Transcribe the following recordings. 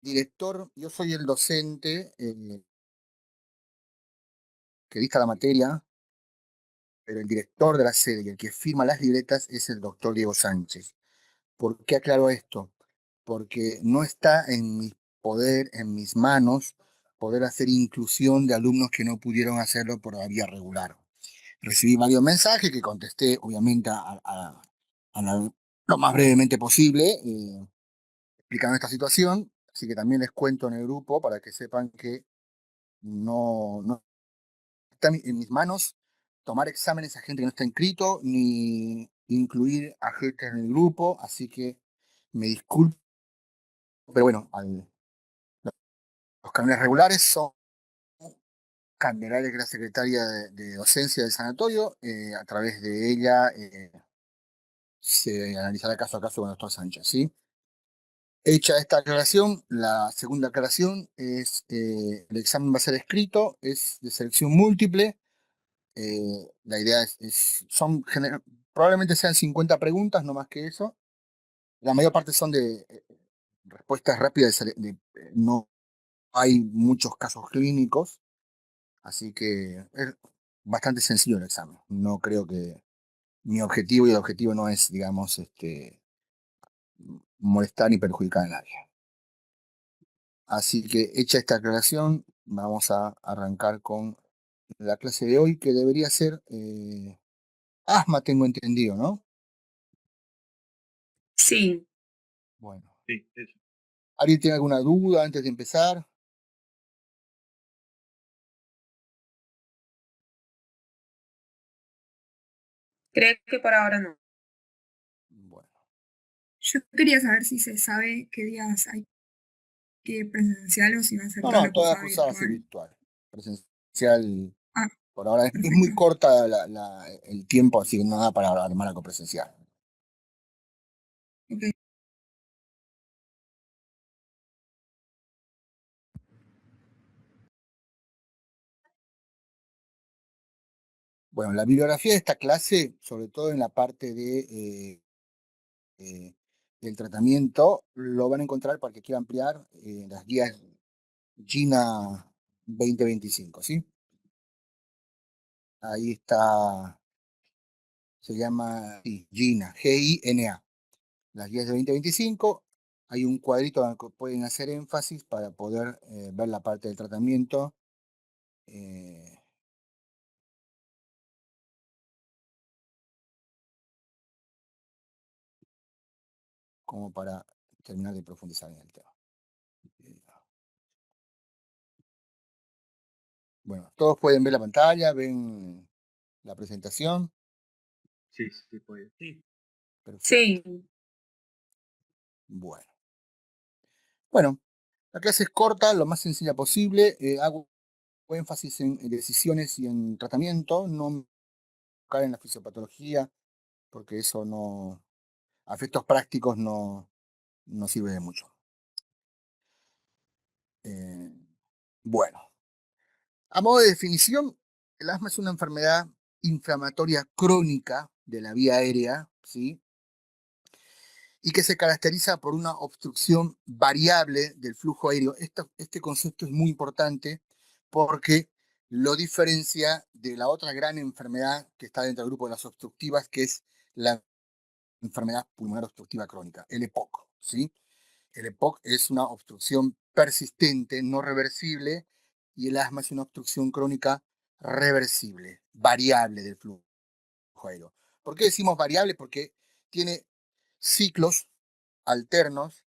director, yo soy el docente que dicta la materia, pero el director de la sede y el que firma las libretas es el doctor Diego Sánchez. ¿Por qué aclaro esto? Porque no está en mi poder, en mis manos, poder hacer inclusión de alumnos que no pudieron hacerlo por la vía regular. Recibí varios mensajes que contesté, obviamente, lo más brevemente posible, explicando esta situación. Así que también les cuento en el grupo para que sepan que no está en mis manos tomar exámenes a gente que no está inscrito, ni incluir a gente en el grupo, así que me disculpo, pero bueno, los canales regulares son Candelaria, que es la secretaria de docencia del sanatorio, a través de ella se analizará caso a caso con el doctor Sánchez, ¿sí? Hecha esta aclaración, la segunda aclaración es el examen va a ser escrito, es de selección múltiple. La idea probablemente sean 50 preguntas, no más que eso. La mayor parte son de respuestas rápidas, no hay muchos casos clínicos, así que es bastante sencillo el examen. No creo que mi objetivo y el objetivo no es, digamos, molestar ni perjudicar a nadie. Así que hecha esta aclaración, vamos a arrancar con la clase de hoy, que debería ser asma, tengo entendido, ¿no? Sí, Bueno. Sí, eso. ¿Alguien tiene alguna duda antes de empezar? creo que por ahora no. Bueno. Yo quería saber si se sabe qué días hay que ir presencial o si va a ser No, toda no, la toda la cursada cursada va a ser virtual. virtual. Presencial, Ah, por ahora es muy perfecto. corta el tiempo, así que no da para armar algo presencial. Ok. Bueno, la bibliografía de esta clase, sobre todo en la parte del tratamiento, lo van a encontrar para que quiera ampliar las guías GINA 2025, ¿sí? Ahí está, se llama sí, GINA, GINA. Las guías de 2025, hay un cuadrito donde pueden hacer énfasis para poder ver la parte del tratamiento. eh, Como para terminar de profundizar en el tema. Bueno, todos pueden ver la pantalla, ven la presentación. Sí, sí, puede. Sí. Perfecto. Sí, Bueno, la clase es corta, lo más sencilla posible. Hago énfasis en decisiones y en tratamiento, no caer en la fisiopatología, porque eso no, a efectos prácticos no sirve de mucho. Eh, bueno, a modo de definición, el asma es una enfermedad inflamatoria crónica de la vía aérea, ¿sí? Y que se caracteriza por una obstrucción variable del flujo aéreo. Este concepto es muy importante porque lo diferencia de la otra gran enfermedad que está dentro del grupo de las obstructivas, que es la enfermedad pulmonar obstructiva crónica, el EPOC, ¿sí? El EPOC es una obstrucción persistente, no reversible, y el asma es una obstrucción crónica reversible, variable del flujo aéreo. ¿Por qué decimos variable? Porque tiene ciclos alternos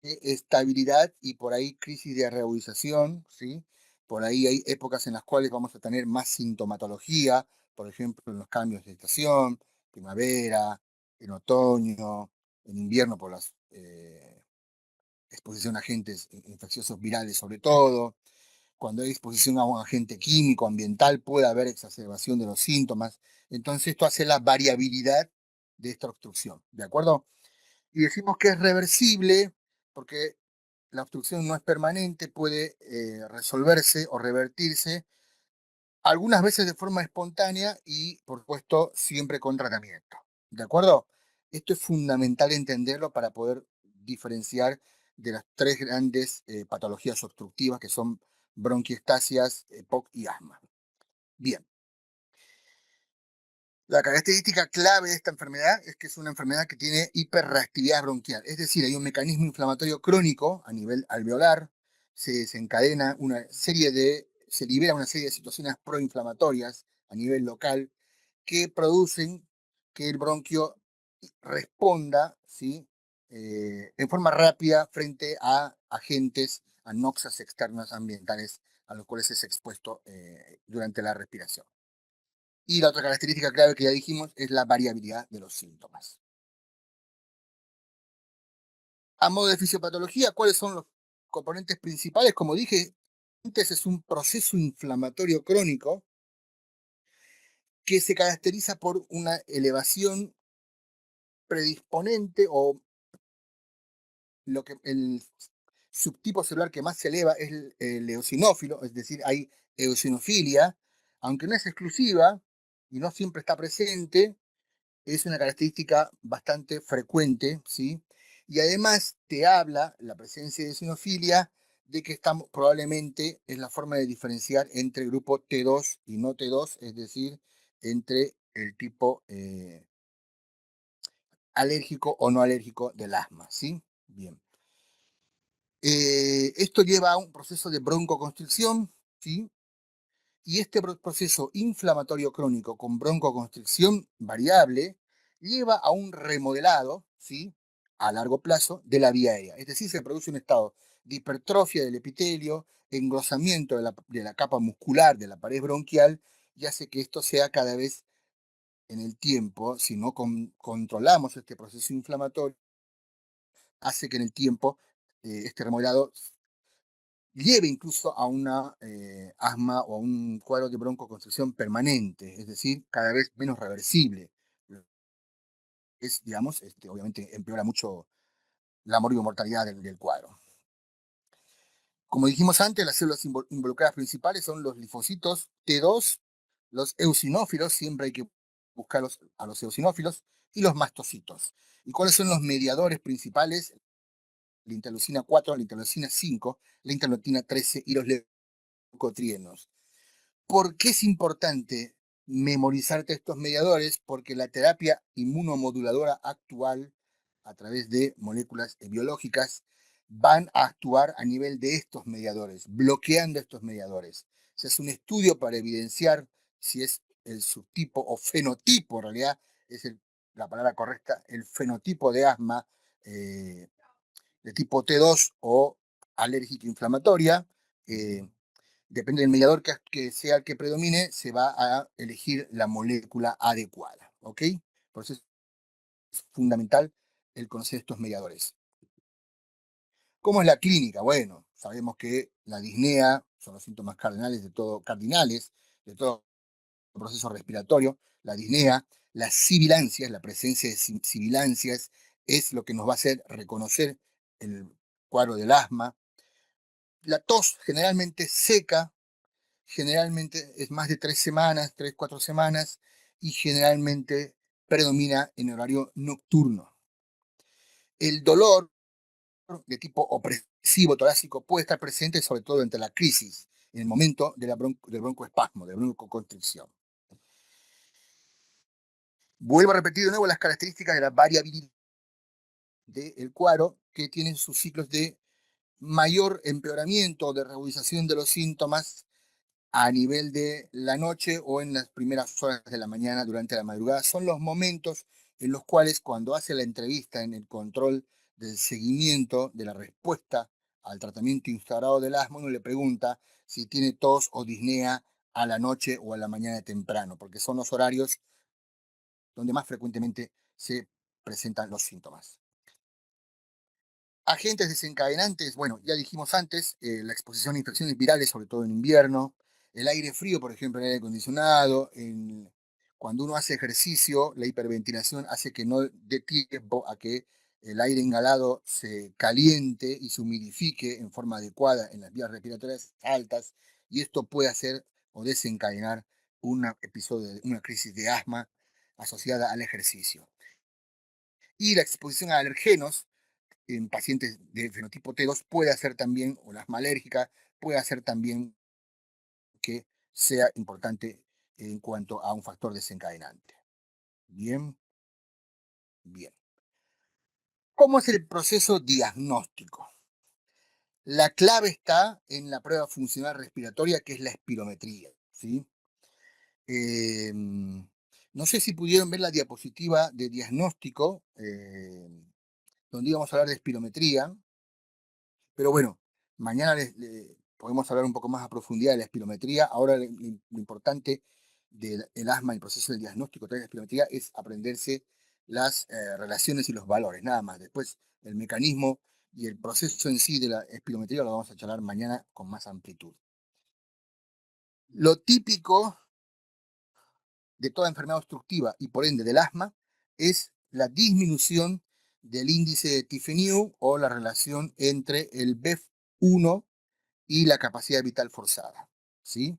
de estabilidad y por ahí crisis de reagudización, ¿sí? Por ahí hay épocas en las cuales vamos a tener más sintomatología, por ejemplo, en los cambios de estación, primavera, en otoño, en invierno por las exposición a agentes infecciosos virales sobre todo. Cuando hay exposición a un agente químico, ambiental, puede haber exacerbación de los síntomas. Entonces esto hace la variabilidad de esta obstrucción, ¿de acuerdo? Y decimos que es reversible porque la obstrucción no es permanente, puede resolverse o revertirse, algunas veces de forma espontánea y, por supuesto, siempre con tratamiento. ¿De acuerdo? Esto es fundamental entenderlo para poder diferenciar de las tres grandes patologías obstructivas que son bronquiectasias, EPOC y asma. Bien. La característica clave de esta enfermedad es que es una enfermedad que tiene hiperreactividad bronquial, es decir, hay un mecanismo inflamatorio crónico a nivel alveolar, se desencadena se libera una serie de situaciones proinflamatorias a nivel local que producen que el bronquio responda, ¿sí? En forma rápida frente a agentes, a noxas externas ambientales a los cuales es expuesto durante la respiración. Y la otra característica clave que ya dijimos es la variabilidad de los síntomas. A modo de fisiopatología, ¿cuáles son los componentes principales? Como dije antes, es un proceso inflamatorio crónico que se caracteriza por una elevación predisponente o lo que el subtipo celular que más se eleva es el eosinófilo, es decir, hay eosinofilia, aunque no es exclusiva y no siempre está presente, es una característica bastante frecuente, ¿sí? Y además te habla la presencia de eosinofilia de que estamos probablemente es la forma de diferenciar entre el grupo T2 y no T2, es decir, entre el tipo alérgico o no alérgico del asma, ¿sí? Bien. Esto lleva a un proceso de broncoconstricción, ¿sí? Y este proceso inflamatorio crónico con broncoconstricción variable lleva a un remodelado, ¿sí? A largo plazo de la vía aérea. Es decir, se produce un estado de hipertrofia del epitelio, engrosamiento de la capa muscular de la pared bronquial y hace que esto sea cada vez en el tiempo, si no controlamos este proceso inflamatorio, hace que en el tiempo este remodelado lleve incluso a una asma o a un cuadro de broncoconstricción permanente, es decir, cada vez menos reversible. Es, digamos, obviamente empeora mucho la mortalidad del cuadro. Como dijimos antes, las células involucradas principales son los linfocitos T2, los eosinófilos, siempre hay que buscar a los eosinófilos, y los mastocitos. ¿Y cuáles son los mediadores principales? La interleucina 4, la interleucina 5, la interleucina 13 y los leucotrienos. ¿Por qué es importante memorizarte estos mediadores? Porque la terapia inmunomoduladora actual, a través de moléculas biológicas, van a actuar a nivel de estos mediadores, bloqueando estos mediadores. Se hace un estudio para evidenciar si es el subtipo o fenotipo, en realidad es la palabra correcta, el fenotipo de asma de tipo T2 o alérgica inflamatoria. Depende del mediador que sea el que predomine, se va a elegir la molécula adecuada. ¿Ok? Por eso es fundamental el conocer estos mediadores. ¿Cómo es la clínica? Bueno, sabemos que la disnea son los síntomas cardinales de todo proceso respiratorio. La disnea, las sibilancias, la presencia de sibilancias es lo que nos va a hacer reconocer el cuadro del asma. La tos generalmente seca, generalmente es más de 3 semanas, 4 semanas, y generalmente predomina en horario nocturno. El dolor de tipo opresivo torácico puede estar presente sobre todo entre la crisis, en el momento del broncoespasmo, de la broncoconstricción. Vuelvo a repetir de nuevo las características de la variabilidad del cuadro, que tienen sus ciclos de mayor empeoramiento o de reagudización de los síntomas a nivel de la noche o en las primeras horas de la mañana durante la madrugada. Son los momentos en los cuales cuando hace la entrevista en el control del seguimiento de la respuesta al tratamiento instaurado del asma, uno le pregunta si tiene tos o disnea a la noche o a la mañana temprano, porque son los horarios donde más frecuentemente se presentan los síntomas. Agentes desencadenantes, bueno, ya dijimos antes, la exposición a infecciones virales, sobre todo en invierno, el aire frío, por ejemplo, en el aire acondicionado, cuando uno hace ejercicio, la hiperventilación hace que no dé tiempo a que el aire inhalado se caliente y se humidifique en forma adecuada en las vías respiratorias altas, y esto puede hacer o desencadenar un episodio, una crisis de asma asociada al ejercicio. Y la exposición a alergenos, en pacientes de fenotipo T2 puede hacer también, o el asma alérgica, puede hacer también que sea importante en cuanto a un factor desencadenante. Bien, bien. ¿Cómo es el proceso diagnóstico? La clave está en la prueba funcional respiratoria, que es la espirometría, ¿sí? No sé si pudieron ver la diapositiva de diagnóstico, donde íbamos a hablar de espirometría, pero bueno, mañana podemos hablar un poco más a profundidad de la espirometría. Ahora lo importante del asma, el proceso del diagnóstico de la espirometría, es aprenderse las relaciones y los valores, nada más. Después, el mecanismo y el proceso en sí de la espirometría lo vamos a charlar mañana con más amplitud. Lo típico de toda enfermedad obstructiva y por ende del asma es la disminución del índice de Tiffany o la relación entre el BEF1 y la capacidad vital forzada, ¿sí?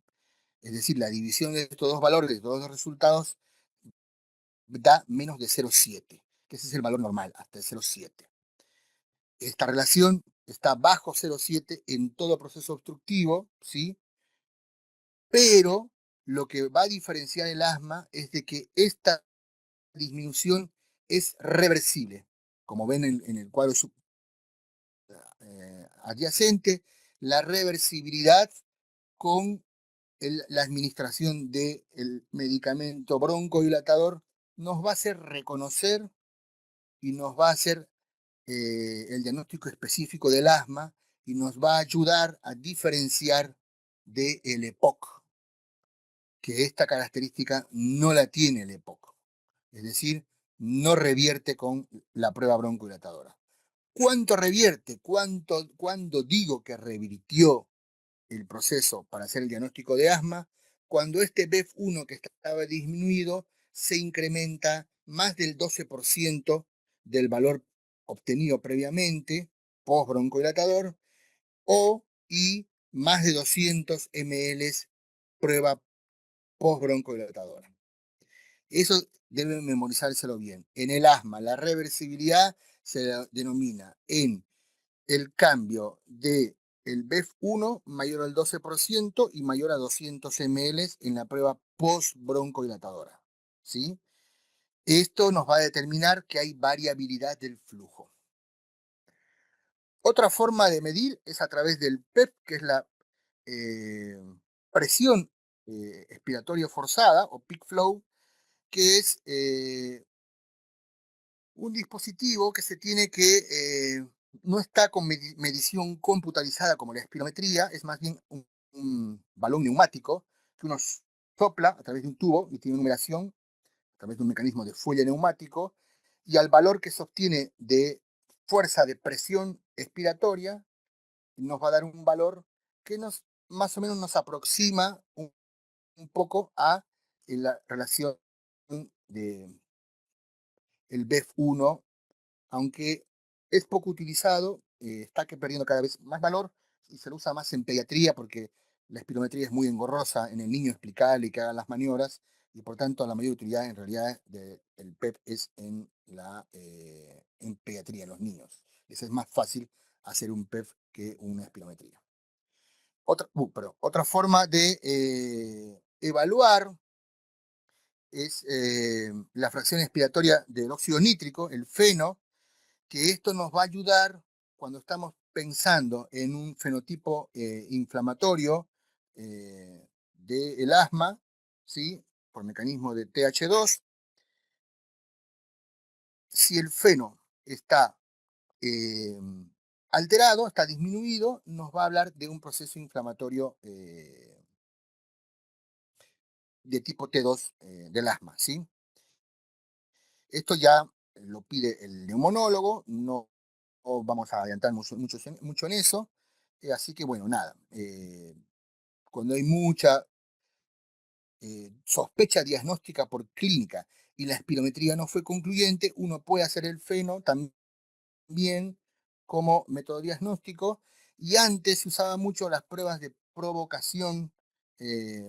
Es decir, la división de estos dos valores, de todos los resultados, da menos de 0,7, que ese es el valor normal, hasta el 0,7. Esta relación está bajo 0,7 en todo proceso obstructivo, ¿sí? Pero lo que va a diferenciar el asma es de que esta disminución es reversible. Como ven en el cuadro adyacente, la reversibilidad con la administración del medicamento broncodilatador nos va a hacer reconocer y nos va a hacer el diagnóstico específico del asma y nos va a ayudar a diferenciar del EPOC, que esta característica no la tiene el EPOC. Es decir, no revierte con la prueba broncodilatadora. ¿Cuánto revierte? ¿Cuándo digo que revirtió el proceso para hacer el diagnóstico de asma? Cuando este BEF1 que estaba disminuido se incrementa más del 12% del valor obtenido previamente, post broncodilatador, y más de 200 ml prueba post broncodilatadora. Eso deben memorizárselo bien. En el asma, la reversibilidad se denomina en el cambio de el BEF1 mayor al 12% y mayor a 200 ml en la prueba post-broncodilatadora, ¿sí? Esto nos va a determinar que hay variabilidad del flujo. Otra forma de medir es a través del PEP, que es la presión expiratoria forzada, o peak flow, que es un dispositivo que se tiene que no está con medición computarizada como la espirometría, es más bien un balón neumático que uno sopla a través de un tubo y tiene numeración a través de un mecanismo de fuelle neumático, y al valor que se obtiene de fuerza de presión expiratoria nos va a dar un valor que más o menos nos aproxima un poco a la relación de el BEF1, aunque es poco utilizado, está perdiendo cada vez más valor y se lo usa más en pediatría porque la espirometría es muy engorrosa en el niño explicarle que haga las maniobras y por tanto la mayor utilidad en realidad del PEP es en pediatría, en los niños. Eso es más fácil hacer un PEP que una espirometría. Otra forma de evaluar es la fracción expiratoria del óxido nítrico, el feno, que esto nos va a ayudar cuando estamos pensando en un fenotipo inflamatorio del asma, ¿sí? Por mecanismo de TH2. Si el feno está eh, alterado, está disminuido, nos va a hablar de un proceso inflamatorio de tipo T2 del asma, ¿sí? Esto ya lo pide el neumonólogo, no vamos a adelantar mucho en eso, así que bueno, nada, cuando hay mucha sospecha diagnóstica por clínica y la espirometría no fue concluyente, uno puede hacer el feno también como método diagnóstico, y antes se usaban mucho las pruebas de provocación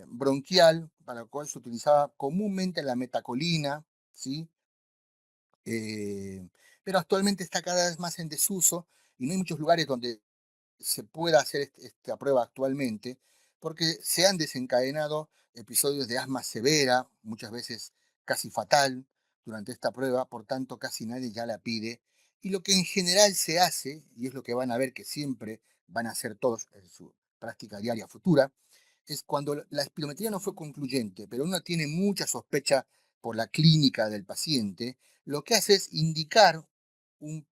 bronquial, para lo cual se utilizaba comúnmente la metacolina, ¿sí? pero actualmente está cada vez más en desuso y no hay muchos lugares donde se pueda hacer esta prueba actualmente, porque se han desencadenado episodios de asma severa, muchas veces casi fatal, durante esta prueba, por tanto casi nadie ya la pide. Y lo que en general se hace, y es lo que van a ver que siempre van a hacer todos en su práctica diaria futura, es cuando la espirometría no fue concluyente, pero uno tiene mucha sospecha por la clínica del paciente, lo que hace es indicar un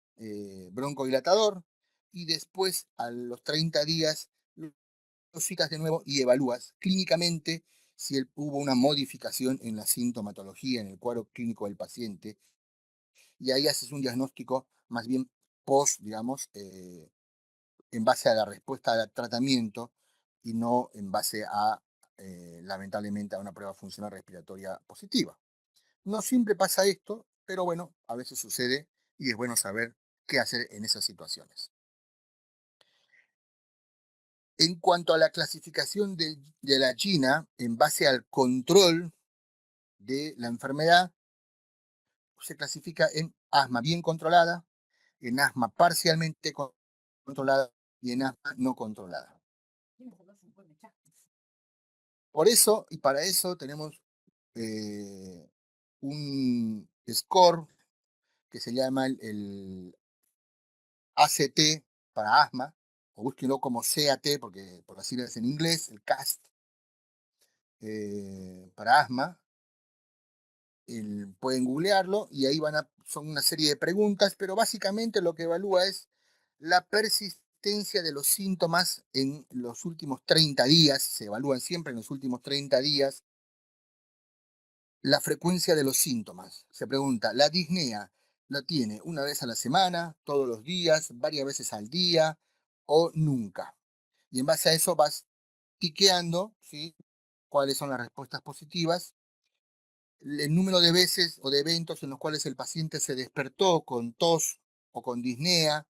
broncodilatador y después a los 30 días lo citas de nuevo y evalúas clínicamente si hubo una modificación en la sintomatología, en el cuadro clínico del paciente, y ahí haces un diagnóstico más bien post, digamos, en base a la respuesta al tratamiento y no en base a, lamentablemente, a una prueba funcional respiratoria positiva. No siempre pasa esto, pero bueno, a veces sucede y es bueno saber qué hacer en esas situaciones. En cuanto a la clasificación de la China, en base al control de la enfermedad, se clasifica en asma bien controlada, en asma parcialmente controlada y en asma no controlada. Por eso y para eso tenemos un score que se llama el ACT para asma, o búsquenlo como CAT, porque por así es en inglés, el CAST para asma. Pueden googlearlo y ahí son una serie de preguntas, pero básicamente lo que evalúa es la persistencia de los síntomas en los últimos 30 días, se evalúan siempre en los últimos 30 días, la frecuencia de los síntomas. Se pregunta, ¿la disnea la tiene una vez a la semana, todos los días, varias veces al día o nunca? Y en base a eso vas tiqueando, ¿sí?, cuáles son las respuestas positivas, el número de veces o de eventos en los cuales el paciente se despertó con tos o con disnea,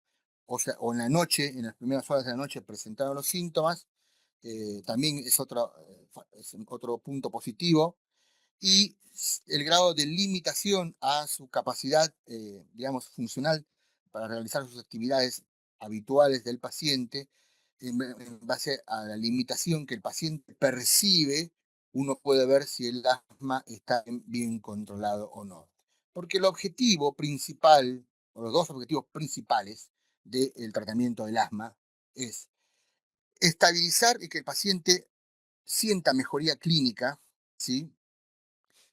o en la noche, en las primeras horas de la noche presentaron los síntomas, también es otro punto positivo, y el grado de limitación a su capacidad, digamos, funcional para realizar sus actividades habituales del paciente, en base a la limitación que el paciente percibe, uno puede ver si el asma está bien controlado o no. Porque el objetivo principal, o los dos objetivos principales del tratamiento del asma es estabilizar y que el paciente sienta mejoría clínica, ¿sí?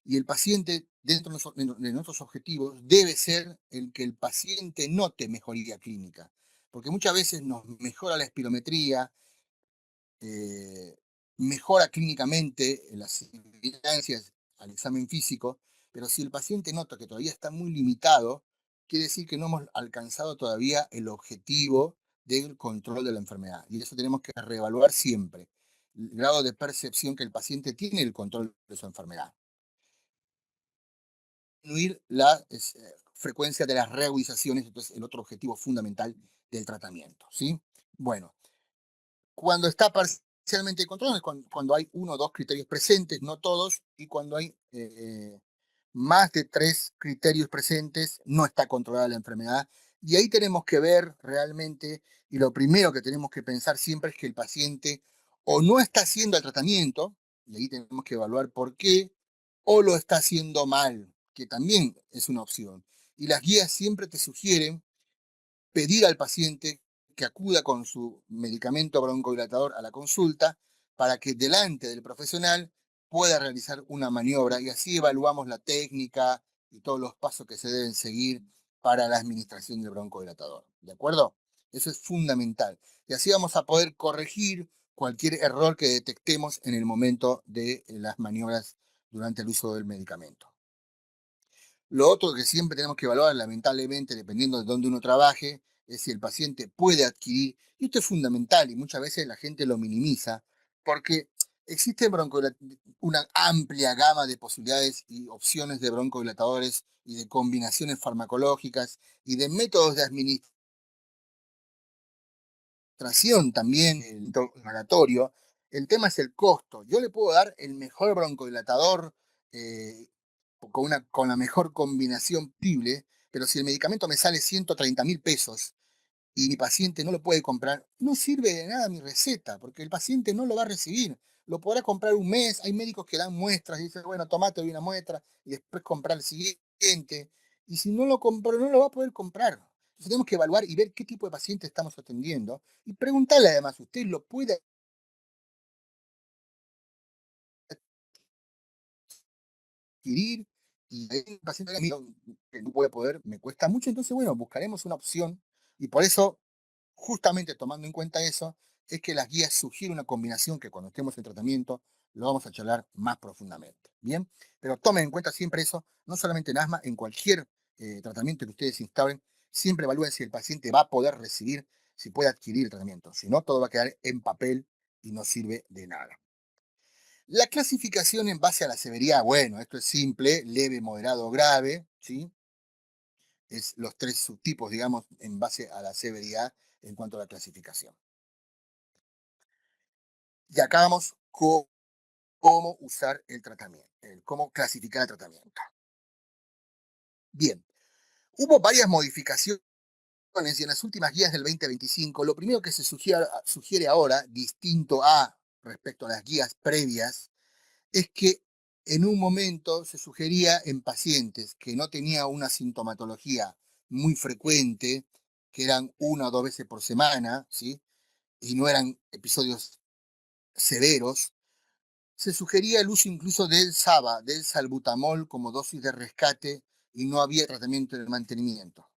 Y el paciente, dentro de nuestros objetivos, debe ser el que el paciente note mejoría clínica. Porque muchas veces nos mejora la espirometría, eh, mejora clínicamente las evidencias al examen físico, pero si el paciente nota que todavía está muy limitado, quiere decir que no hemos alcanzado todavía el objetivo del control de la enfermedad. Y eso tenemos que reevaluar siempre, el grado de percepción que el paciente tiene del control de su enfermedad. Disminuir la frecuencia de las reagudizaciones, entonces el otro objetivo fundamental del tratamiento, ¿sí? Bueno, cuando está parcialmente controlado es cuando hay uno o dos criterios presentes, no todos, y cuando hay más de 3 criterios presentes, no está controlada la enfermedad. Y ahí tenemos que ver realmente, y lo primero que tenemos que pensar siempre es que el paciente o no está haciendo el tratamiento, y ahí tenemos que evaluar por qué, o lo está haciendo mal, que también es una opción. Y las guías siempre te sugieren pedir al paciente que acuda con su medicamento broncodilatador a la consulta para que delante del profesional pueda realizar una maniobra y así evaluamos la técnica y todos los pasos que se deben seguir para la administración del broncodilatador. ¿De acuerdo? Eso es fundamental. Y así vamos a poder corregir cualquier error que detectemos en el momento de las maniobras durante el uso del medicamento. Lo otro que siempre tenemos que evaluar, lamentablemente, dependiendo de dónde uno trabaje, es si el paciente puede adquirir, y esto es fundamental y muchas veces la gente lo minimiza, porque existe una amplia gama de posibilidades y opciones de broncodilatadores y de combinaciones farmacológicas y de métodos de administración también, el inhalatorio. El tema es el costo. Yo le puedo dar el mejor broncodilatador, con la mejor combinación posible, pero si el medicamento me sale 130.000 pesos y mi paciente no lo puede comprar, no sirve de nada mi receta, porque el paciente no lo va a recibir. Lo podrá comprar un mes, hay médicos que dan muestras y dicen, bueno, tomate hoy una muestra y después comprar el siguiente. Y si no lo compró, no lo va a poder comprar. Entonces tenemos que evaluar y ver qué tipo de paciente estamos atendiendo y preguntarle además, ¿usted lo puede adquirir? Y el paciente diga, "Mira, que no voy a poder, me cuesta mucho", entonces bueno, buscaremos una opción y por eso, justamente tomando en cuenta eso, es que las guías sugieren una combinación que cuando estemos en tratamiento lo vamos a charlar más profundamente. Bien, pero tomen en cuenta siempre eso, no solamente en asma, en cualquier tratamiento que ustedes instauren, siempre evalúen si el paciente va a poder recibir, si puede adquirir el tratamiento. Si no, todo va a quedar en papel y no sirve de nada. La clasificación en base a la severidad, bueno, esto es simple, leve, moderado, grave, ¿sí? Es los tres subtipos, digamos, en base a la severidad en cuanto a la clasificación. Y acá vamos cómo usar el tratamiento, cómo clasificar el tratamiento. Bien, hubo varias modificaciones y en las últimas guías del 2025, lo primero que se sugiere ahora, distinto a respecto a las guías previas, es que en un momento se sugería en pacientes que no tenían una sintomatología muy frecuente, que eran 1 o 2 veces por semana, ¿sí? Y no eran episodios severos, se sugería el uso incluso del SABA, del salbutamol como dosis de rescate y no había tratamiento de mantenimiento.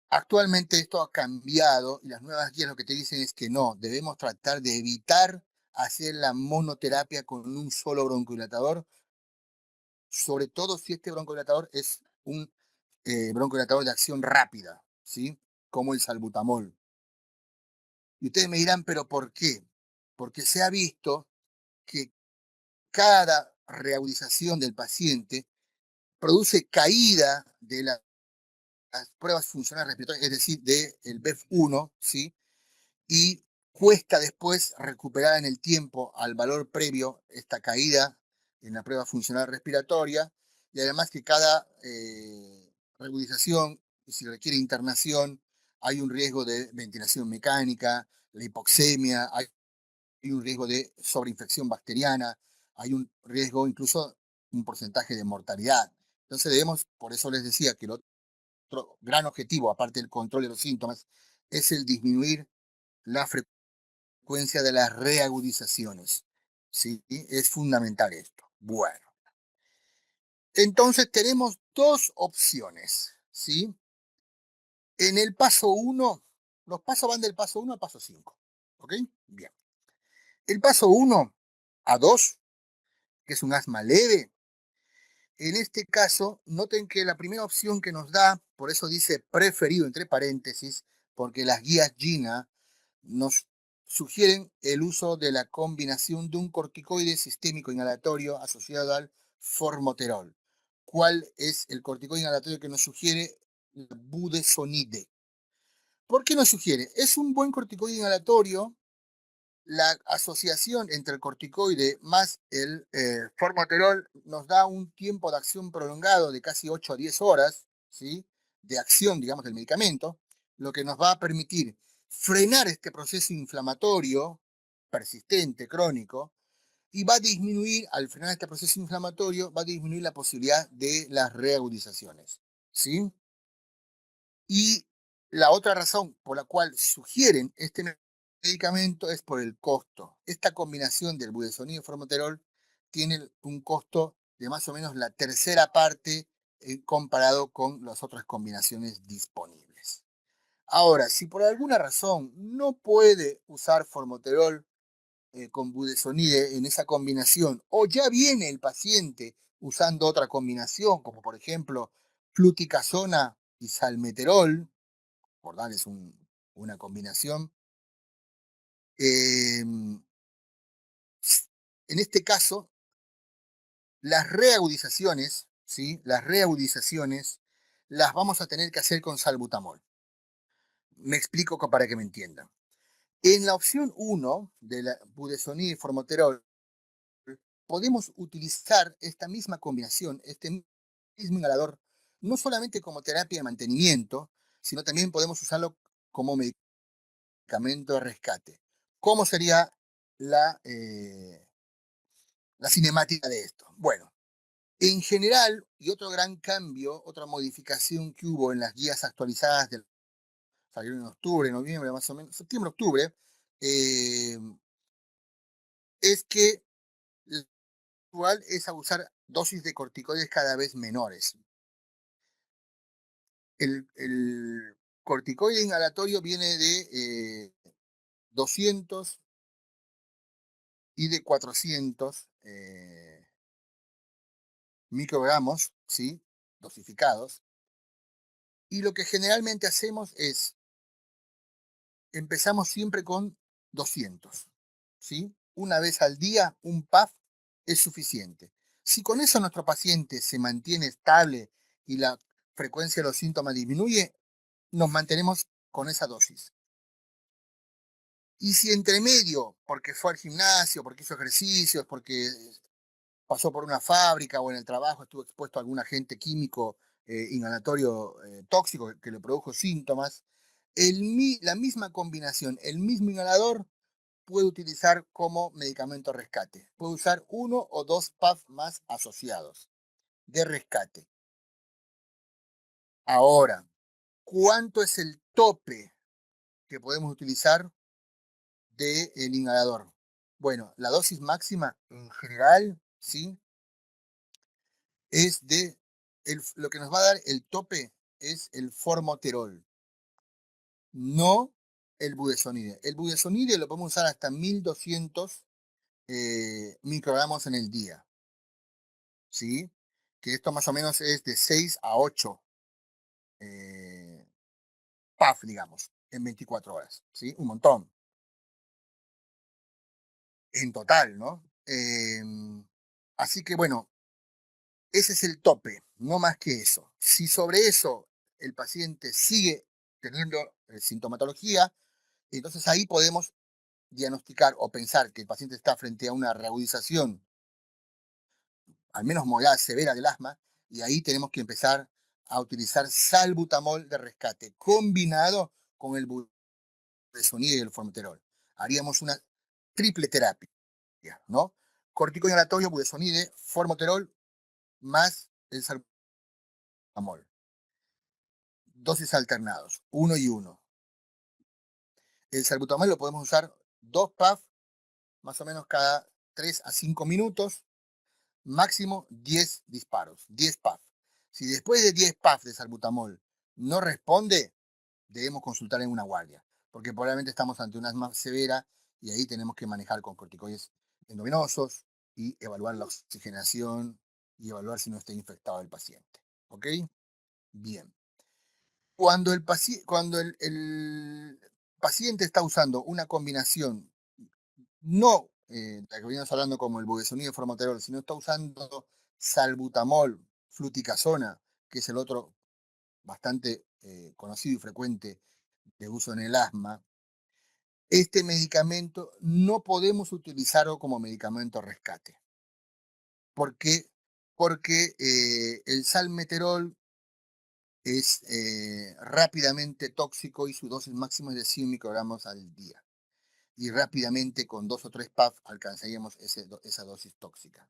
Actualmente esto ha cambiado y las nuevas guías lo que te dicen es que no, debemos tratar de evitar hacer la monoterapia con un solo broncohilatador, sobre todo si este broncohilatador es un broncohilatador de acción rápida, ¿sí? Como el salbutamol. Y ustedes me dirán, ¿pero por qué? Porque se ha visto que cada reagudización del paciente produce caída de las pruebas funcionales respiratorias, es decir, del BEF1, ¿sí? Y cuesta después recuperar en el tiempo al valor previo esta caída en la prueba funcional respiratoria, y además que cada reagudización, y si requiere internación, hay un riesgo de ventilación mecánica, la hipoxemia, hay un riesgo de sobreinfección bacteriana, hay un riesgo incluso un porcentaje de mortalidad. Entonces debemos, por eso les decía que el otro gran objetivo, aparte del control de los síntomas, es el disminuir la frecuencia de las reagudizaciones. ¿Sí? Es fundamental esto. Bueno, entonces tenemos dos opciones. ¿Sí? En el paso 1, los pasos van del paso 1 al paso 5. ¿Ok? Bien. El paso 1 a 2, que es un asma leve. En este caso, noten que la primera opción que nos da, por eso dice preferido entre paréntesis, porque las guías GINA nos sugieren el uso de la combinación de un corticoide sistémico inhalatorio asociado al formoterol. ¿Cuál es el corticoide inhalatorio que nos sugiere? La budesonide. ¿Por qué nos sugiere? Es un buen corticoide inhalatorio. La asociación entre el corticoide más el formoterol nos da un tiempo de acción prolongado de casi 8 a 10 horas, ¿sí? De acción, digamos, del medicamento, lo que nos va a permitir frenar este proceso inflamatorio persistente, crónico, y va a disminuir, al frenar este proceso inflamatorio, va a disminuir la posibilidad de las reagudizaciones, ¿sí? Y la otra razón por la cual sugieren este medicamento es por el costo. Esta combinación del budesonide y formoterol tiene un costo de más o menos la tercera parte comparado con las otras combinaciones disponibles. Ahora, si por alguna razón no puede usar formoterol con budesonide en esa combinación, o ya viene el paciente usando otra combinación, como por ejemplo fluticasona y salmeterol, por darles una combinación, en este caso, las reagudizaciones, ¿sí? Las reagudizaciones las vamos a tener que hacer con salbutamol. Me explico para que me entiendan. En la opción 1 de la budesonide y formoterol, podemos utilizar esta misma combinación, este mismo inhalador, no solamente como terapia de mantenimiento, sino también podemos usarlo como medicamento de rescate. ¿Cómo sería la cinemática de esto? Bueno, en general, y otro gran cambio, otra modificación que hubo en las guías actualizadas del salieron en octubre, noviembre, más o menos, septiembre, octubre, es que lo actual es abusar dosis de corticoides cada vez menores. El corticoide inhalatorio viene de 200 y de 400 microgramos, ¿sí? Dosificados. Y lo que generalmente hacemos es, empezamos siempre con 200, ¿sí? Una vez al día, un puff es suficiente. Si con eso nuestro paciente se mantiene estable y la frecuencia de los síntomas disminuye, nos mantenemos con esa dosis. Y si entre medio, porque fue al gimnasio, porque hizo ejercicios, porque pasó por una fábrica o en el trabajo estuvo expuesto a algún agente químico inhalatorio tóxico que le produjo síntomas, la misma combinación, el mismo inhalador puede utilizar como medicamento rescate. Puede usar 1 o 2 puffs más asociados de rescate. Ahora, ¿cuánto es el tope que podemos utilizar del inhalador? Bueno, la dosis máxima en general, ¿sí? Es de, lo que nos va a dar el tope es el formoterol, no el budesonide. El budesonide lo podemos usar hasta 1200 microgramos en el día, ¿sí? Que esto más o menos es de 6 a 8 puff, digamos, en 24 horas, ¿sí? Un montón. En total, ¿no? Así que bueno, ese es el tope, no más que eso. Si sobre eso el paciente sigue teniendo sintomatología, entonces ahí podemos diagnosticar o pensar que el paciente está frente a una reagudización, al menos moderada severa del asma, y ahí tenemos que empezar a utilizar salbutamol de rescate combinado con el budesonide y el formoterol. Haríamos una triple terapia, ¿no? Corticoide inhalatorio, budesonide, formoterol más el salbutamol. Dosis alternados, 1 y 1. El salbutamol lo podemos usar 2 puffs, más o menos cada 3 a 5 minutos, máximo 10 disparos, 10 puffs. Si después de 10 puffs de salbutamol no responde, debemos consultar en una guardia, porque probablemente estamos ante una asma severa y ahí tenemos que manejar con corticoides endovenosos y evaluar la oxigenación y evaluar si no está infectado el paciente. ¿Ok? Bien. Cuando el paciente está usando una combinación, no la que venimos hablando como el budesonide formoterol, sino está usando salbutamol, fluticasona, que es el otro bastante conocido y frecuente de uso en el asma, este medicamento no podemos utilizarlo como medicamento rescate. ¿Por qué? Porque el salmeterol es rápidamente tóxico y su dosis máxima es de 100 microgramos al día. Y rápidamente con 2 o 3 puffs alcanzaríamos esa dosis tóxica.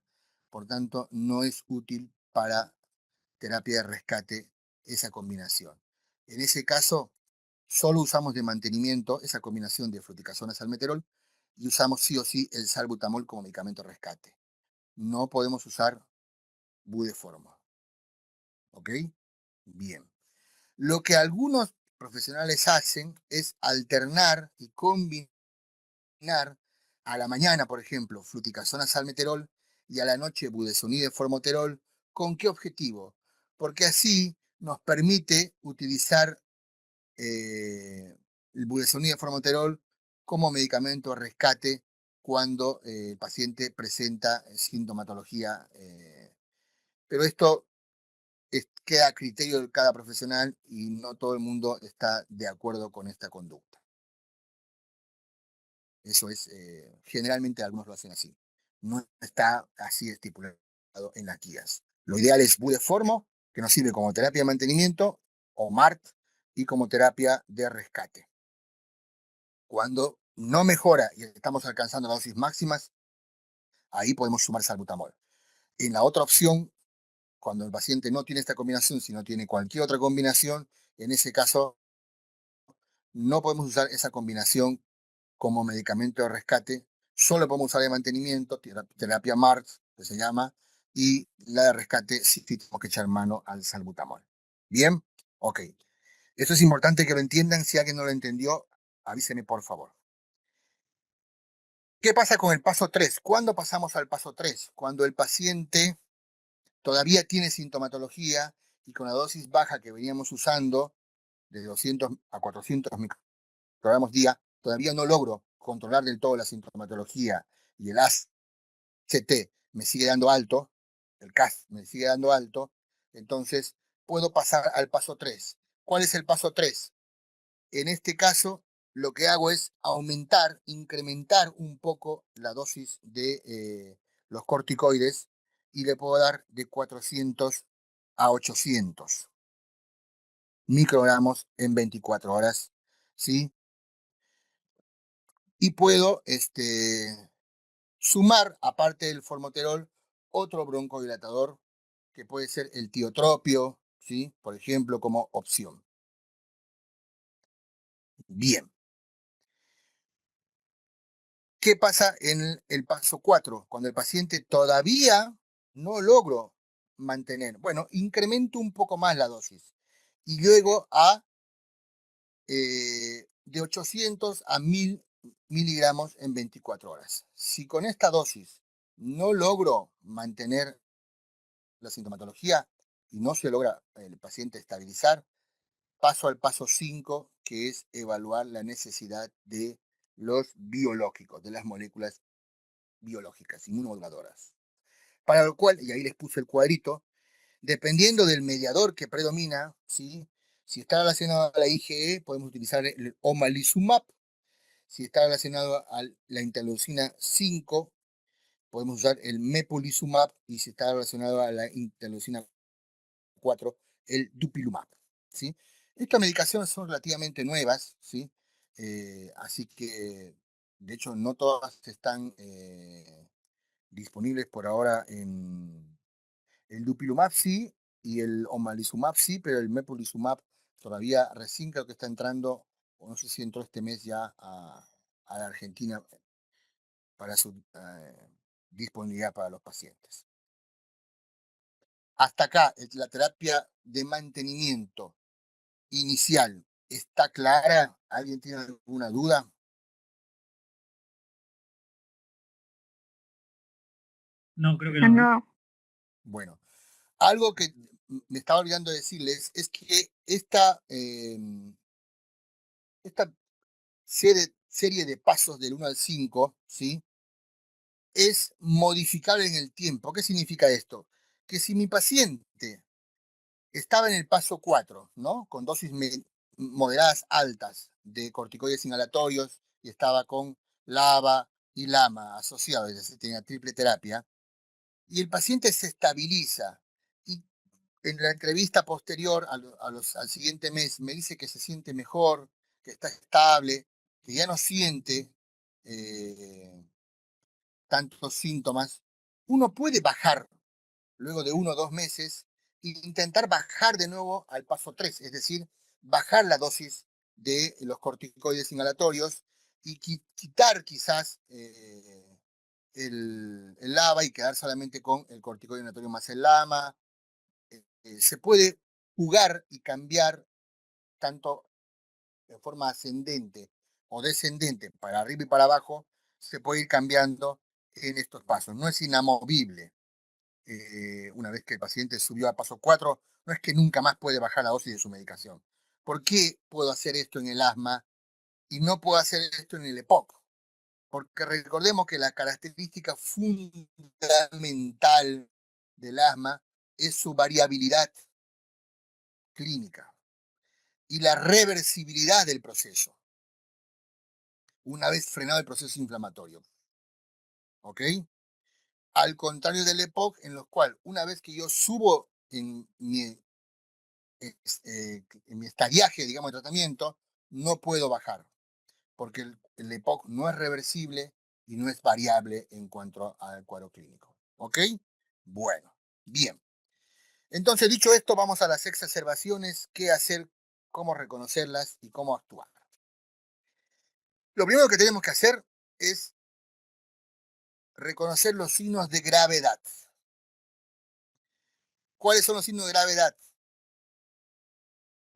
Por tanto, no es útil para terapia de rescate esa combinación. En ese caso, solo usamos de mantenimiento esa combinación de fluticasona salmeterol y usamos sí o sí el salbutamol como medicamento de rescate. No podemos usar budeformo. ¿Ok? Bien. Lo que algunos profesionales hacen es alternar y combinar a la mañana, por ejemplo, fluticasona salmeterol y a la noche budesonide formoterol. ¿Con qué objetivo? Porque así nos permite utilizar el budesonide formoterol como medicamento de rescate cuando el paciente presenta sintomatología. Pero esto queda a criterio de cada profesional y no todo el mundo está de acuerdo con esta conducta. Eso es, generalmente algunos lo hacen así. No está así estipulado en las guías. Lo ideal es budeformo, que nos sirve como terapia de mantenimiento o MART y como terapia de rescate. Cuando no mejora y estamos alcanzando las dosis máximas, ahí podemos sumar salbutamol. En la otra opción, cuando el paciente no tiene esta combinación, sino tiene cualquier otra combinación, en ese caso no podemos usar esa combinación como medicamento de rescate, solo podemos usar de mantenimiento, terapia MART, que se llama, y la de rescate sí tenemos que echar mano al salbutamol. ¿Bien? Ok. Esto es importante que lo entiendan. Si alguien no lo entendió, avíseme por favor. ¿Qué pasa con el paso 3? ¿Cuándo pasamos al paso 3? Cuando el paciente todavía tiene sintomatología y con la dosis baja que veníamos usando, de 200 a 400 microgramos día, todavía no logro controlar del todo la sintomatología y el ACT me sigue dando alto, el CAS me sigue dando alto, entonces puedo pasar al paso 3. ¿Cuál es el paso 3? En este caso, lo que hago es aumentar, incrementar un poco la dosis de los corticoides y le puedo dar de 400 a 800 microgramos en 24 horas, ¿sí? Y puedo sumar, aparte del formoterol, otro broncodilatador que puede ser el tiotropio, ¿sí? Por ejemplo, como opción. Bien. ¿Qué pasa en el paso 4? Cuando el paciente todavía no logro mantener. Bueno, incremento un poco más la dosis. Y luego de 800 a 1000 miligramos en 24 horas. Si con esta dosis no logro mantener la sintomatología y no se logra el paciente estabilizar, paso al paso 5, que es evaluar la necesidad de los biológicos, de las moléculas biológicas, inmunomoduladoras. Para lo cual, y ahí les puse el cuadrito, dependiendo del mediador que predomina, ¿sí? Si está relacionado a la IgE, podemos utilizar el omalizumab. Si está relacionado a la interleucina 5, podemos usar el mepolizumab. Y si está relacionado a la interleucina 4, el dupilumab, ¿sí? Estas medicaciones son relativamente nuevas, ¿sí? Así que, de hecho, no todas están disponibles por ahora en el dupilumab sí y el omalizumab sí, pero el mepolizumab todavía recién creo que está entrando, o no sé si entró este mes ya a la Argentina para su disponibilidad para los pacientes. Hasta acá, la terapia de mantenimiento inicial, ¿está clara? ¿Alguien tiene alguna duda? No, creo que no. No. Bueno, algo que me estaba olvidando decirles es que esta serie de pasos del 1 al 5, ¿sí? Es modificable en el tiempo. ¿Qué significa esto? Que si mi paciente estaba en el paso 4, ¿no? Con dosis moderadas altas de corticoides inhalatorios y estaba con LABA y LAMA asociados, es decir, tenía triple terapia, y el paciente se estabiliza y en la entrevista posterior al siguiente mes me dice que se siente mejor, que está estable, que ya no siente tantos síntomas, uno puede bajar luego de 1 o 2 meses e intentar bajar de nuevo al paso 3, es decir, bajar la dosis de los corticoides inhalatorios y quitar quizás el LABA y quedar solamente con el corticoide inhalatorio más el LAMA. Se puede jugar y cambiar tanto de forma ascendente o descendente, para arriba y para abajo, se puede ir cambiando en estos pasos. No es inamovible. Una vez que el paciente subió a paso 4, no es que nunca más puede bajar la dosis de su medicación. ¿Por qué puedo hacer esto en el asma y no puedo hacer esto en el EPOC? Porque recordemos que la característica fundamental del asma es su variabilidad clínica y la reversibilidad del proceso, una vez frenado el proceso inflamatorio. ¿Ok? Al contrario del EPOC, en los cual una vez que yo subo en mi en mi estadiaje, digamos, de tratamiento, no puedo bajar, porque el EPOC no es reversible y no es variable en cuanto al cuadro clínico. ¿Ok? Bueno, bien. Entonces, dicho esto, vamos a las exacerbaciones, qué hacer, cómo reconocerlas y cómo actuar. Lo primero que tenemos que hacer es reconocer los signos de gravedad. ¿Cuáles son los signos de gravedad?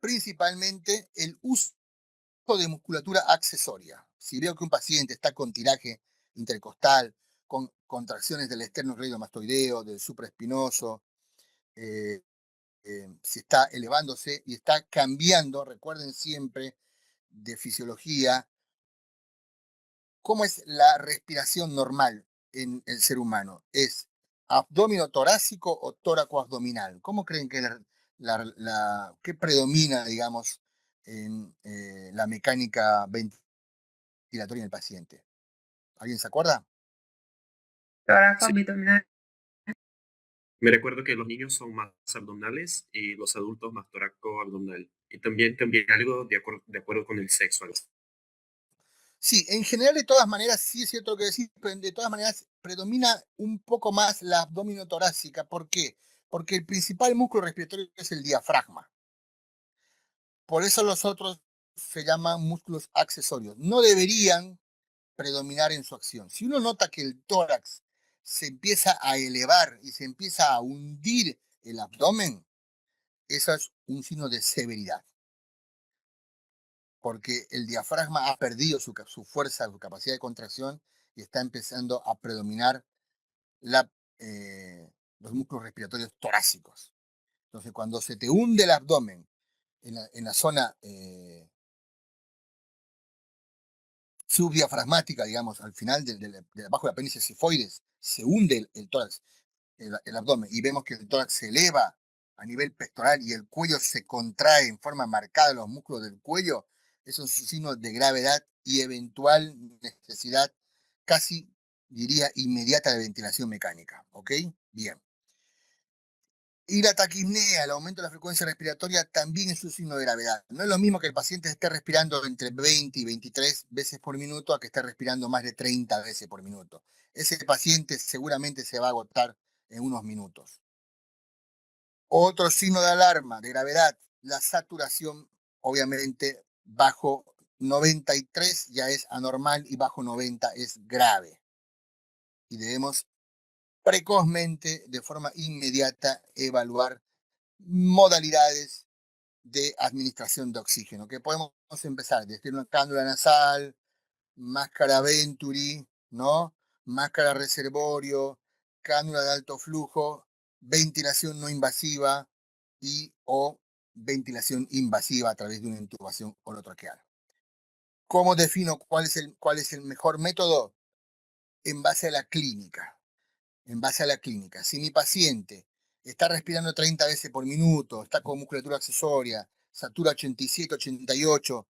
Principalmente el uso de musculatura accesoria. Si veo que un paciente está con tiraje intercostal, con contracciones del esternocleidomastoideo, del supraespinoso, si está elevándose y está cambiando, recuerden siempre, de fisiología, ¿cómo es la respiración normal en el ser humano? ¿Es abdomino torácico o tóraco abdominal? ¿Cómo creen que qué predomina, digamos, en la mecánica ventilatoria en el paciente? ¿Alguien se acuerda? Tórax Sí, abdominal. me recuerdo que los niños son más abdominales y los adultos más torácico-abdominal. Y también cambié algo de acuerdo con el sexo. Sí, en general, de todas maneras, sí es cierto lo que decís, pero de todas maneras predomina un poco más la abdomino torácica. ¿Por qué? Porque el principal músculo respiratorio es el diafragma. Por eso los otros se llaman músculos accesorios. No deberían predominar en su acción. Si uno nota que el tórax se empieza a elevar y se empieza a hundir el abdomen, eso es un signo de severidad, porque el diafragma ha perdido su fuerza, su capacidad de contracción y está empezando a predominar la, los músculos respiratorios torácicos. Entonces, cuando se te hunde el abdomen en la zona subdiafragmática, digamos, al final de abajo del apéndice cifoides, se hunde el tórax, el abdomen, y vemos que el tórax se eleva a nivel pectoral y el cuello se contrae en forma marcada, los músculos del cuello, eso es un signo de gravedad y eventual necesidad casi, diría, inmediata de ventilación mecánica. ¿Ok? Bien. Y la taquipnea, el aumento de la frecuencia respiratoria, también es un signo de gravedad. No es lo mismo que el paciente esté respirando entre 20 y 23 veces por minuto a que esté respirando más de 30 veces por minuto. Ese paciente seguramente se va a agotar en unos minutos. Otro signo de alarma, de gravedad, la saturación, obviamente, bajo 93 ya es anormal y bajo 90 es grave. Y debemos precozmente, de forma inmediata, evaluar modalidades de administración de oxígeno, que podemos empezar desde una cánula nasal, máscara Venturi, ¿no? Máscara reservorio, cánula de alto flujo, ventilación no invasiva y o ventilación invasiva a través de una intubación orotraqueal. ¿Cómo defino cuál es el mejor método? En base a la clínica. En base a la clínica. Si mi paciente está respirando 30 veces por minuto, está con musculatura accesoria, satura 87, 88,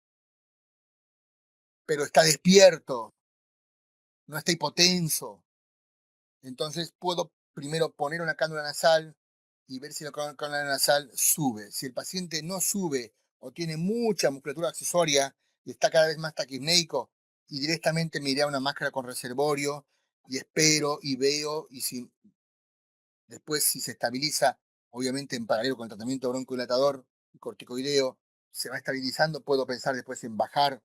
pero está despierto, no está hipotenso, entonces puedo primero poner una cánula nasal y ver si la cánula nasal sube. Si el paciente no sube o tiene mucha musculatura accesoria y está cada vez más taquipneico, y directamente me iré a una máscara con reservorio y espero y veo, y si después, si se estabiliza, obviamente en paralelo con el tratamiento broncodilatador y corticoideo, se va estabilizando, puedo pensar después en bajar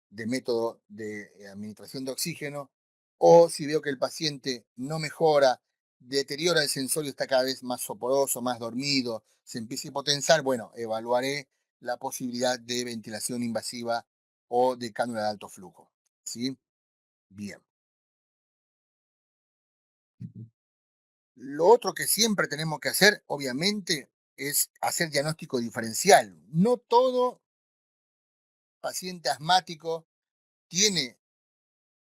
de método de administración de oxígeno, o si veo que el paciente no mejora, deteriora el sensorio, está cada vez más soporoso, más dormido, se empieza a hipotensar, bueno, evaluaré la posibilidad de ventilación invasiva o de cánula de alto flujo. ¿Sí? Bien. Lo otro que siempre tenemos que hacer, obviamente, es hacer diagnóstico diferencial. No todo paciente asmático tiene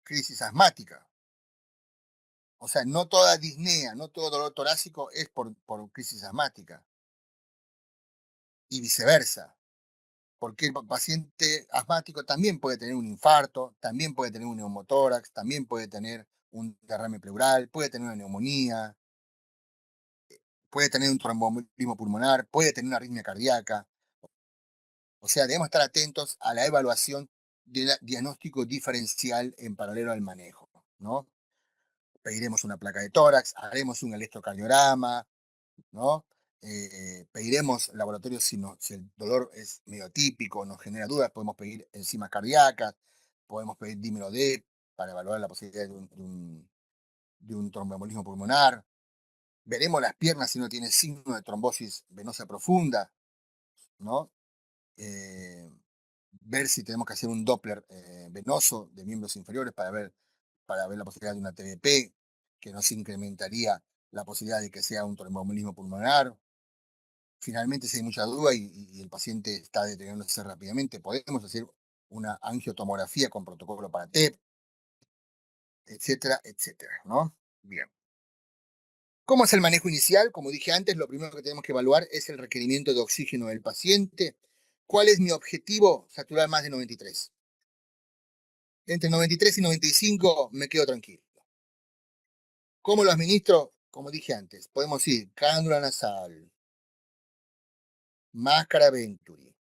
crisis asmática. O sea, no toda disnea, no todo dolor torácico es por crisis asmática. Y viceversa. Porque el paciente asmático también puede tener un infarto, también puede tener un neumotórax, también puede tener un derrame pleural, puede tener una neumonía. puede tener un tromboembolismo pulmonar, puede tener una arritmia cardíaca. O sea, debemos estar atentos a la evaluación del diagnóstico diferencial en paralelo al manejo, ¿no? Pediremos una placa de tórax, haremos un electrocardiograma, ¿no? Pediremos laboratorios si el dolor es medio típico, nos genera dudas, podemos pedir enzimas cardíacas, podemos pedir dímero D para evaluar la posibilidad de un tromboembolismo pulmonar. Veremos las piernas si no tiene signo de trombosis venosa profunda, ¿no? Ver si tenemos que hacer un Doppler venoso de miembros inferiores para ver la posibilidad de una TBP, que nos incrementaría la posibilidad de que sea un tromboembolismo pulmonar. Finalmente, si hay mucha duda y el paciente está deteriorándose rápidamente, podemos hacer una angiotomografía con protocolo para TEP, etcétera, etcétera, ¿no? Bien. ¿Cómo es el manejo inicial? Como dije antes, lo primero que tenemos que evaluar es el requerimiento de oxígeno del paciente. ¿Cuál es mi objetivo? Saturar más de 93. Entre 93 y 95 me quedo tranquilo. ¿Cómo lo administro? Como dije antes, podemos ir cánula nasal, máscara Venturi,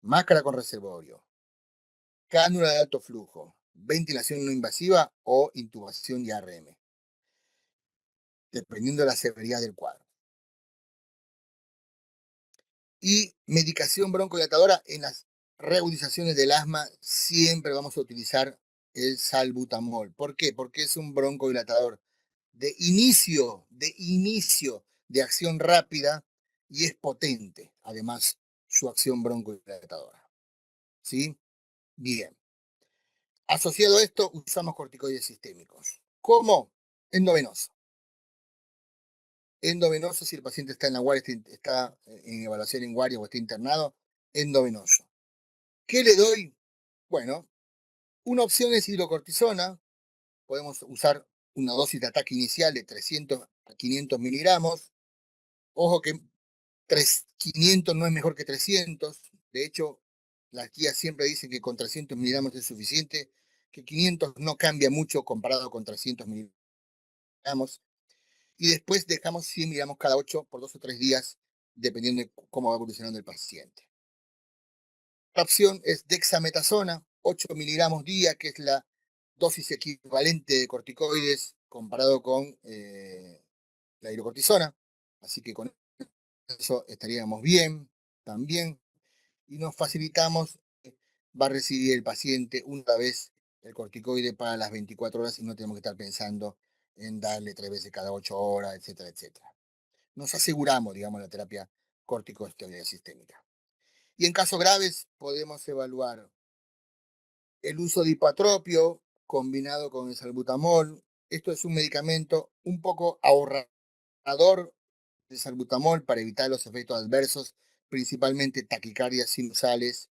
máscara con reservorio, cánula de alto flujo, ventilación no invasiva o intubación y ARM, dependiendo de la severidad del cuadro. Y medicación broncodilatadora en las reagudizaciones del asma siempre vamos a utilizar el salbutamol. ¿Por qué? Porque es un broncodilatador de inicio de acción rápida y es potente, además, su acción broncodilatadora. ¿Sí? Bien. Asociado a esto, usamos corticoides sistémicos. ¿Cómo? Endovenoso. Endovenoso si el paciente está en la guardia, está en evaluación en guardia o está internado, endovenoso. ¿Qué le doy? Bueno, una opción es hidrocortisona. Podemos usar una dosis de ataque inicial de 300 a 500 miligramos. Ojo que 500 no es mejor que 300. De hecho, las guías siempre dicen que con 300 miligramos es suficiente, que 500 no cambia mucho comparado con 300 miligramos. Y después dejamos 100 miligramos cada 8 por 2 o 3 días, dependiendo de cómo va evolucionando el paciente. La opción es dexametasona, 8 miligramos día, que es la dosis equivalente de corticoides comparado con la hidrocortisona. Así que con eso estaríamos bien también. Y nos facilitamos, va a recibir el paciente una vez el corticoide para las 24 horas y no tenemos que estar pensando en darle 3 veces cada 8 horas, etcétera, etcétera. Nos aseguramos, digamos, la terapia corticosteroidea sistémica. Y en casos graves podemos evaluar el uso de hipatropio combinado con el salbutamol. Esto es un medicamento un poco ahorrador de salbutamol para evitar los efectos adversos, principalmente taquicardias sinusales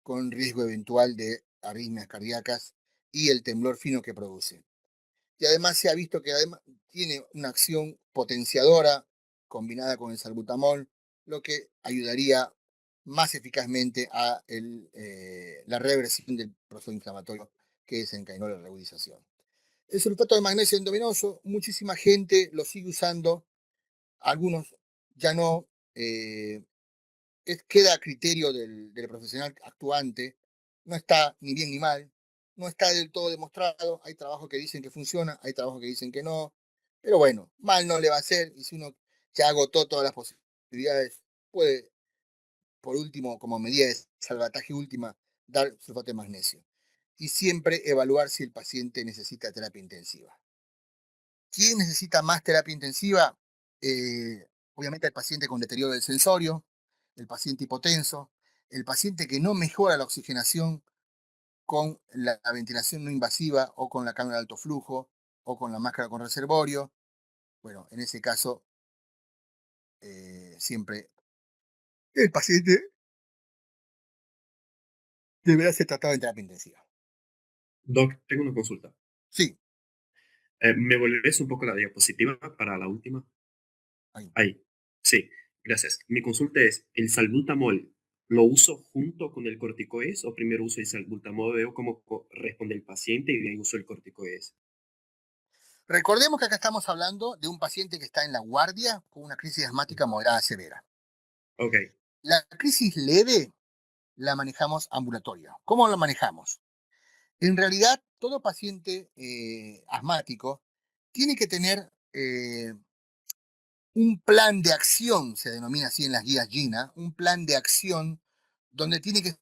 con riesgo eventual de arritmias cardíacas y el temblor fino que produce. Y además se ha visto que además tiene una acción potenciadora combinada con el salbutamol, lo que ayudaría más eficazmente a la reversión del proceso inflamatorio que desencadenó la reagudización. El sulfato de magnesio endovenoso, muchísima gente lo sigue usando, algunos ya no, queda a criterio del profesional actuante, no está ni bien ni mal, no está del todo demostrado, hay trabajos que dicen que funciona, hay trabajos que dicen que no, pero bueno, mal no le va a hacer, y si uno ya agotó todas las posibilidades, puede, por último, como medida de salvataje última, dar sulfato de magnesio. Y siempre evaluar si el paciente necesita terapia intensiva. ¿Quién necesita más terapia intensiva? Obviamente el paciente con deterioro del sensorio, el paciente hipotenso, el paciente que no mejora la oxigenación con la ventilación no invasiva o con la cámara de alto flujo o con la máscara con reservorio. Bueno, en ese caso, siempre el paciente deberá ser tratado en terapia intensiva. Doc, tengo una consulta. Sí. ¿Me volvés un poco la diapositiva para la última? Ahí. Ahí. Sí, gracias. Mi consulta es, ¿el salbutamol lo uso junto con el corticoides o primero uso el salbutamol, veo cómo responde el paciente y de ahí uso el corticoides? Recordemos que acá estamos hablando de un paciente que está en la guardia con una crisis asmática moderada severa. Ok, La crisis leve la manejamos ambulatoria. ¿Cómo la manejamos? En realidad, todo paciente asmático tiene que tener un plan de acción, se denomina así en las guías GINA, un plan de acción donde tiene que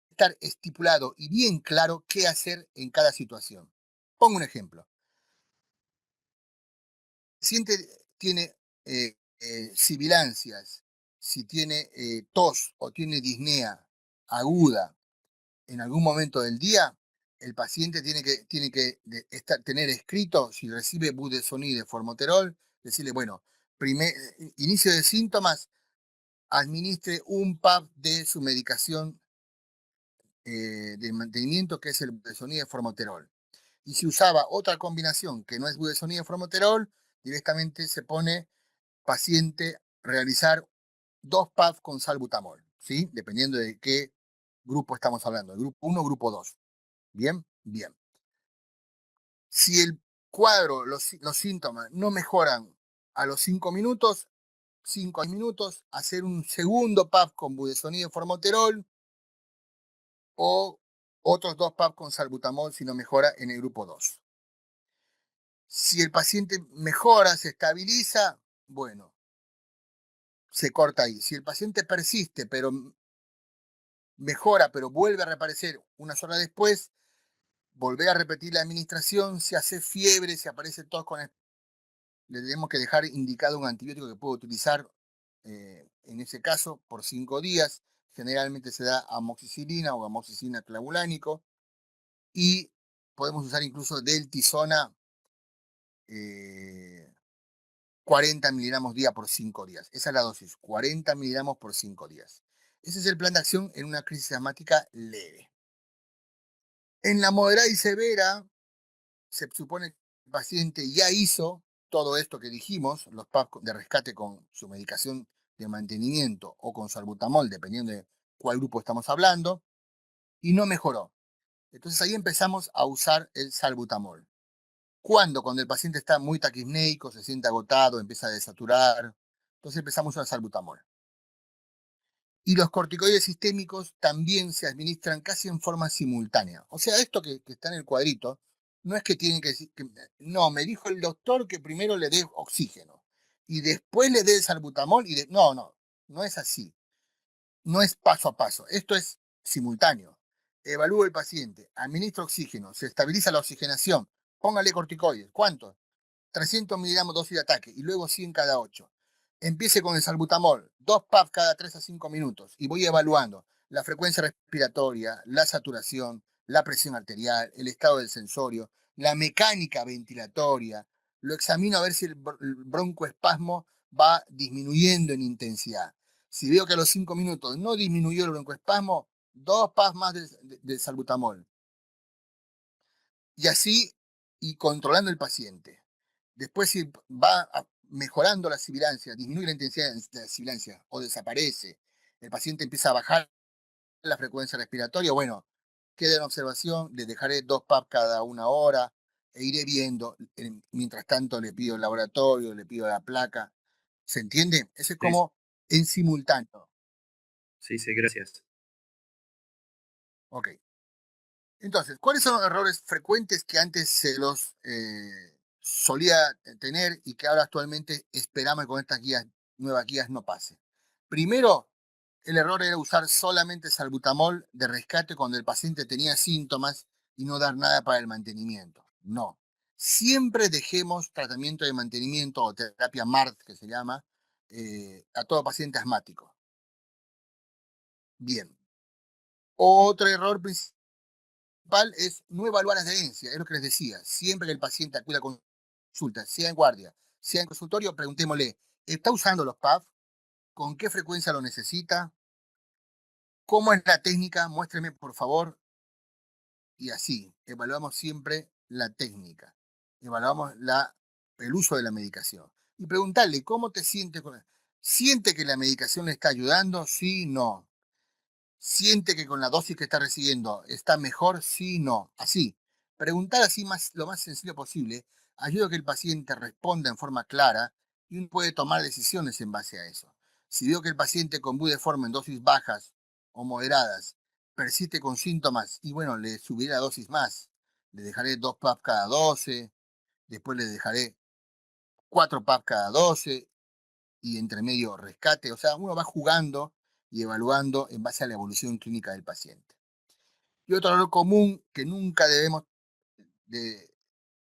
estar estipulado y bien claro qué hacer en cada situación. Pongo un ejemplo. Si el paciente tiene sibilancias, si tiene tos o tiene disnea aguda en algún momento del día, el paciente tener escrito, si recibe budesonide, formoterol, decirle, bueno, inicio de síntomas, administre un PAP de su medicación de mantenimiento, que es el budesonide formoterol. Y si usaba otra combinación que no es budesonide formoterol, directamente se pone paciente realizar 2 PAP con salbutamol, ¿sí? Dependiendo de qué grupo estamos hablando, grupo 1 o grupo 2. Bien, bien. Si el cuadro, los síntomas no mejoran a los 5 minutos, 5 minutos, hacer un segundo PAP con budesonide formoterol o otros 2 PAP con salbutamol si no mejora en el grupo 2. Si el paciente mejora, se estabiliza, bueno, se corta ahí. Si el paciente persiste, pero mejora, pero vuelve a reaparecer unas horas después, volver a repetir la administración, si hace fiebre, si aparece tos con le tenemos que dejar indicado un antibiótico que puede utilizar en ese caso por 5 días. Generalmente se da amoxicilina o amoxicilina clavulánico y podemos usar incluso deltisona 40 miligramos día por 5 días. Esa es la dosis, 40 miligramos por 5 días. Ese es el plan de acción en una crisis asmática leve. En la moderada y severa, se supone que el paciente ya hizo todo esto que dijimos, los PAP de rescate con su medicación de mantenimiento o con salbutamol, dependiendo de cuál grupo estamos hablando, y no mejoró. Entonces ahí empezamos a usar el salbutamol. ¿Cuándo? Cuando el paciente está muy taquipneico, se siente agotado, empieza a desaturar. Entonces empezamos a usar salbutamol. Y los corticoides sistémicos también se administran casi en forma simultánea. O sea, esto que está en el cuadrito, no es que tienen que decir, no, me dijo el doctor que primero le dé oxígeno y después le dé el salbutamol no, no es así. No es paso a paso. Esto es simultáneo. Evalúa el paciente, administra oxígeno, se estabiliza la oxigenación, póngale corticoides. ¿Cuántos? 300 miligramos dosis de ataque y luego 100 cada 8. Empiece con el salbutamol, 2 PAP cada 3 a 5 minutos y voy evaluando la frecuencia respiratoria, la saturación, la presión arterial, el estado del sensorio, la mecánica ventilatoria. Lo examino a ver si el broncoespasmo va disminuyendo en intensidad. Si veo que a los 5 minutos no disminuyó el broncoespasmo, 2 PAP más de salbutamol. Y así, y controlando el paciente. Después, si va mejorando la sibilancia, disminuye la intensidad de la sibilancia o desaparece, el paciente empieza a bajar la frecuencia respiratoria, bueno, queda en observación, le dejaré 2 PAP cada 1 hora e iré viendo. Mientras tanto, le pido el laboratorio, le pido la placa. ¿Se entiende? Ese es como en simultáneo. Sí, gracias. Ok. Entonces, ¿cuáles son los errores frecuentes que antes se los solía tener y que ahora actualmente esperamos que con estas nuevas guías no pase? Primero, el error era usar solamente salbutamol de rescate cuando el paciente tenía síntomas y no dar nada para el mantenimiento. No. Siempre dejemos tratamiento de mantenimiento o terapia MART, que se llama, a todo paciente asmático. Bien. Otro error principal es no evaluar la adherencia, es lo que les decía. Siempre que el paciente acuda a consulta, sea en guardia, sea en consultorio, preguntémosle, ¿está usando los PAF? ¿Con qué frecuencia lo necesita? ¿Cómo es la técnica? Muéstreme, por favor. Y así, evaluamos siempre la técnica. Evaluamos el uso de la medicación. Y preguntarle, ¿cómo te sientes? ¿Siente que la medicación le está ayudando? Sí, no. ¿Siente que con la dosis que está recibiendo está mejor? Sí, no. Así. Preguntar así lo más sencillo posible, ayuda a que el paciente responda en forma clara y uno puede tomar decisiones en base a eso. Si veo que el paciente con budeforme en dosis bajas o moderadas persiste con síntomas, y bueno, le subiré la dosis más. Le dejaré 2 PAP cada 12, después le dejaré 4 PAP cada 12 y entre medio rescate. O sea, uno va jugando y evaluando en base a la evolución clínica del paciente. Y otro error común que nunca debemos de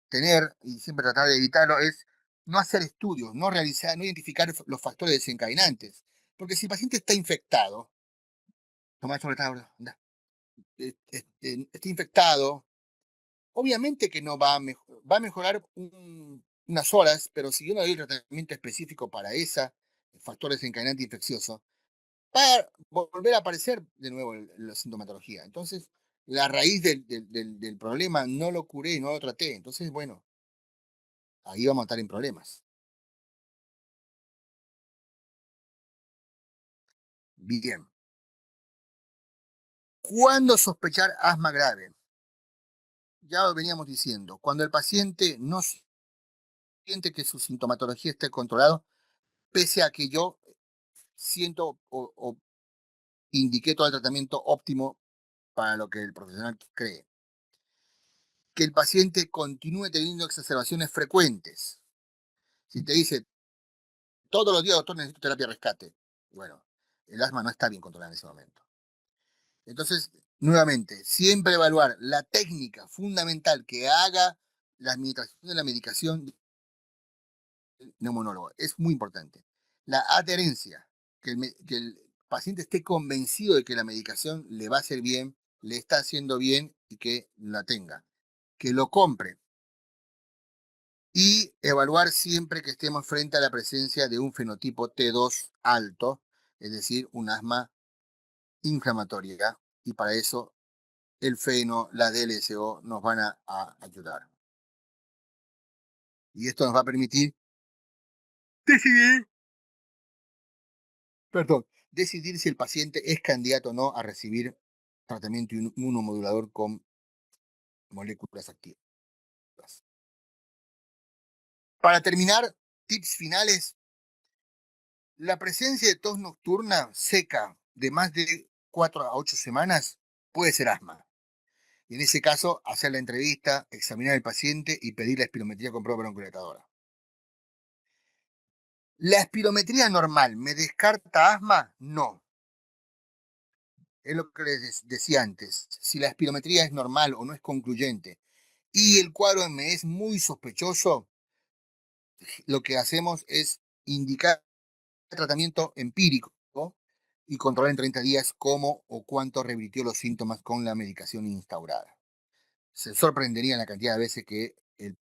tener y siempre tratar de evitarlo es no hacer estudios, no realizar, no identificar los factores desencadenantes. Porque si el paciente está infectado, toma sobre anda, está infectado, obviamente que no va a, va a mejorar unas horas, pero si yo no doy tratamiento específico para ese factor desencadenante infeccioso, va a volver a aparecer de nuevo la sintomatología. Entonces, la raíz del problema no lo curé, no lo traté. Entonces, bueno, ahí vamos a estar en problemas. Bien. ¿Cuándo sospechar asma grave? Ya lo veníamos diciendo. Cuando el paciente no siente que su sintomatología esté controlada, pese a que yo siento o indiqué todo el tratamiento óptimo para lo que el profesional cree. Que el paciente continúe teniendo exacerbaciones frecuentes. Si te dice, todos los días, doctor, necesito terapia de rescate. Bueno, el asma no está bien controlado en ese momento. Entonces, nuevamente, siempre evaluar la técnica fundamental que haga la administración de la medicación del neumonólogo. Es muy importante. La adherencia, que el paciente esté convencido de que la medicación le va a hacer bien, le está haciendo bien y que la tenga. Que lo compre. Y evaluar siempre que estemos frente a la presencia de un fenotipo T2 alto, es decir, un asma inflamatoria. Y para eso el feno, la DLSO nos van a ayudar. Y esto nos va a permitir decidir si el paciente es candidato o no a recibir tratamiento inmunomodulador con moléculas activas. Para terminar, tips finales. La presencia de tos nocturna seca de más de 4 a 8 semanas puede ser asma. Y en ese caso, hacer la entrevista, examinar al paciente y pedir la espirometría con prueba broncodilatadora. ¿La espirometría normal me descarta asma? No. Es lo que les decía antes. Si la espirometría es normal o no es concluyente y el cuadro me es muy sospechoso, lo que hacemos es indicar tratamiento empírico y controlar en 30 días cómo o cuánto revirtió los síntomas con la medicación instaurada. Se sorprendería la cantidad de veces que el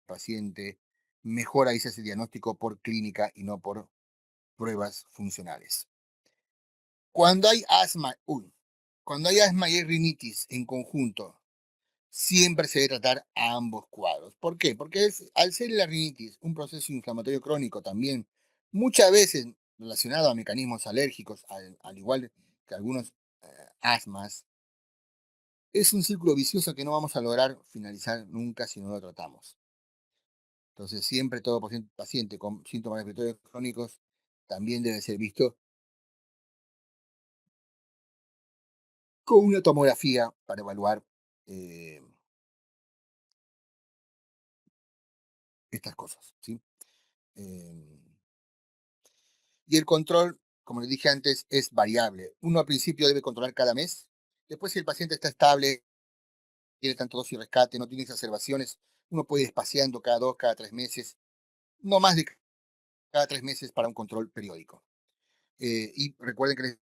paciente mejora y se hace diagnóstico por clínica y no por pruebas funcionales. Cuando hay asma, cuando hay asma y hay rinitis en conjunto, siempre se debe tratar a ambos cuadros. ¿Por qué? Porque al ser la rinitis un proceso inflamatorio crónico también, muchas veces relacionado a mecanismos alérgicos, al igual que algunos asmas, es un círculo vicioso que no vamos a lograr finalizar nunca si no lo tratamos. Entonces, siempre todo paciente con síntomas respiratorios crónicos también debe ser visto con una tomografía para evaluar estas cosas, ¿sí? Y el control, como les dije antes, es variable. Uno al principio debe controlar cada mes. Después, si el paciente está estable, tiene tanto dosis y rescate, no tiene exacerbaciones, uno puede ir espaciando cada 2, cada 3 meses, no más de cada 3 meses para un control periódico. Y recuerden que les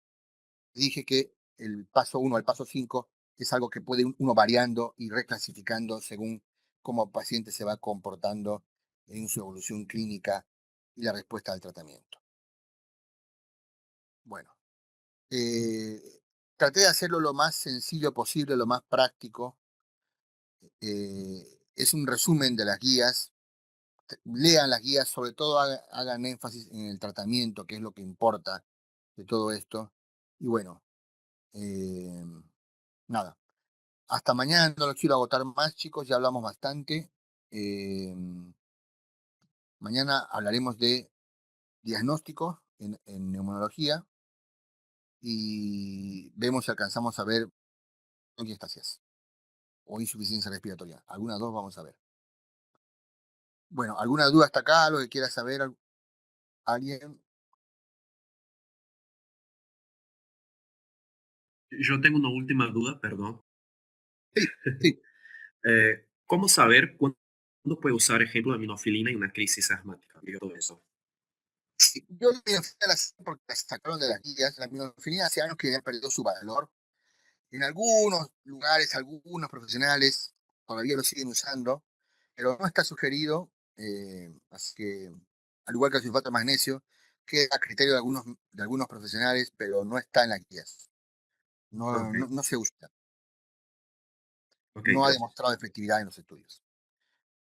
dije que el paso 1 al paso 5 es algo que puede uno variando y reclasificando según cómo el paciente se va comportando en su evolución clínica y la respuesta al tratamiento. Bueno, eh, traté de hacerlo lo más sencillo posible, lo más práctico. Es un resumen de las guías. Lean las guías, sobre todo hagan énfasis en el tratamiento, que es lo que importa de todo esto. Y bueno, nada. Hasta mañana, no los quiero agotar más, chicos, ya hablamos bastante. Mañana hablaremos de diagnóstico en neumonología y vemos si alcanzamos a ver bronquiectasias o insuficiencia respiratoria. Algunas dos vamos a ver. Bueno, ¿alguna duda hasta acá? ¿Lo que quiera saber alguien? Yo tengo una última duda, perdón. Sí. ¿Cómo saber cuándo puedo usar ejemplo de aminofilina en una crisis asmática? Digo todo eso. Sí, yo la aminofilina la sé porque la sacaron de las guías. La aminofilina hace años que ya perdió su valor. En algunos lugares, algunos profesionales todavía lo siguen usando, pero no está sugerido, así que, al igual que el sulfato de magnesio, queda a criterio de algunos profesionales, pero no está en las guías. No, Ok, no se usa. ok, No ha gracias. demostrado efectividad en los estudios.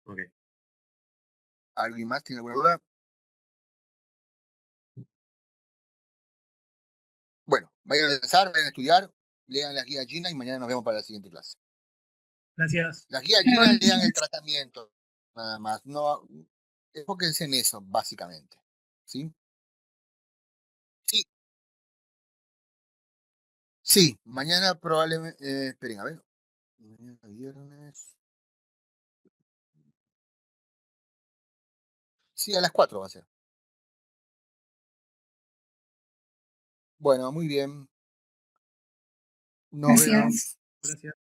Ok. ¿Alguien más tiene alguna duda? Bueno, vayan a descansar, vayan a estudiar, lean las guías Gina y mañana nos vemos para la siguiente clase. Gracias. Las guías Gina lean el tratamiento, nada más. No, enfóquense en eso, básicamente. ¿Sí? Sí, sí, mañana probablemente, esperen, a ver. Mañana viernes. Sí, a las 4 va a ser. Bueno, muy bien. Nos vemos. Gracias. Gracias.